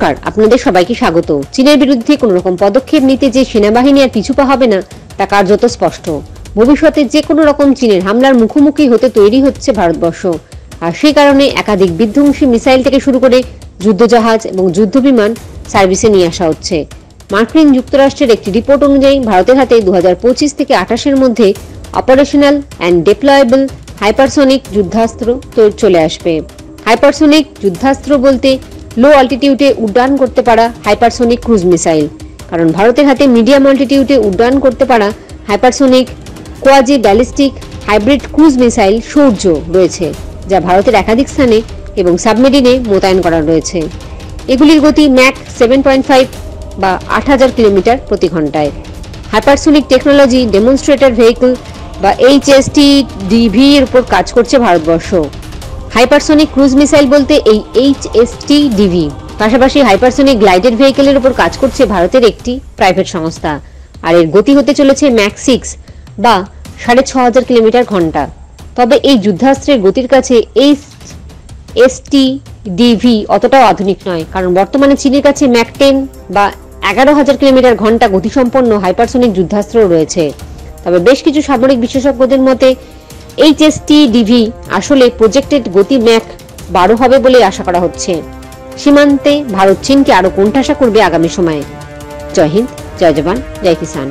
নমস্কার, আপনাদের সবাইকে স্বাগত। চীনের বিরুদ্ধে কোনো রকম পদক্ষেপ নিতে যে সেনাবাহিনী আর পিছু পা হবে না তা কার্যত স্পষ্ট। ভবিষ্যতে যে কোনো রকম চীনের হামলার মুখোমুখি হতে তৈরি হচ্ছে ভারতবর্ষ, আর সেই কারণে একাধিক বিধ্বংসী মিসাইল থেকে শুরু করে যুদ্ধজাহাজ এবং যুদ্ধবিমান সার্ভিসে নিয়ে আসা হচ্ছে। মার্কিন যুক্তরাষ্ট্রের একটি রিপোর্ট অনুযায়ী ভারতের হাতে 2025 থেকে 28-এর মধ্যে অপারেশনাল অ্যান্ড ডিপ্লয়েবল হাইপারসনিক যুদ্ধাস্ত্র চলে আসবে। হাইপারসনিক যুদ্ধাস্ত্র বলতে লো অল্টিটিউডে উড্ডয়ন করতে পারা হাইপারসনিক ক্রুজ মিসাইল, কারণ ভারতের হাতে মিডিয়াম অল্টিটিউডে উড্ডয়ন করতে পারা hypersonic quasi ballistic hybrid cruise missile Surya রয়েছে, যা ভারতের একাধিক স্থানে এবং সাবমেরিনে মোতায়েন করা রয়েছে। এগুলির গতি ম্যাক 7.5 বা 8000 কিলোমিটার প্রতি ঘন্টায়। হাইপারসনিক টেকনোলজি ডেমনস্ট্রেটর ভেহিকল বা HSTDV এর উপর কাজ করছে ভারতবর্ষ। হাইপারসনিক ক্রুজ মিসাইল বলতে এই HSTDV, পাশাপাশি হাইপারসনিক গ্লাইডেড ভেহিকেলের উপর কাজ করছে ভারতের একটি প্রাইভেট সংস্থা, আর এর গতি হতে চলেছে ম্যাক 6 বা 6500 কিলোমিটার ঘন্টা। তবে এই যুদ্ধাস্ত্রের গতির কাছে HSTDV অতটাও আধুনিক নয়, কারণ বর্তমানে চীনের কাছে ম্যাক 10 বা 11000 কিলোমিটার ঘন্টা গতিসম্পন্ন হাইপারসনিক যুদ্ধাস্ত্র রয়েছে। তবে বেশ কিছু সামরিক বিশেষজ্ঞদের মতে HSTDV আসলে প্রজেক্টেড গতি ম্যাক 12 হবে বলে আশা করা হচ্ছে। সীমান্তে ভারত চীনকে আরো কোণঠাসা করবে আগামী সময়ে। জয় হিন্দ, জয় জওয়ান, জয় কিষান।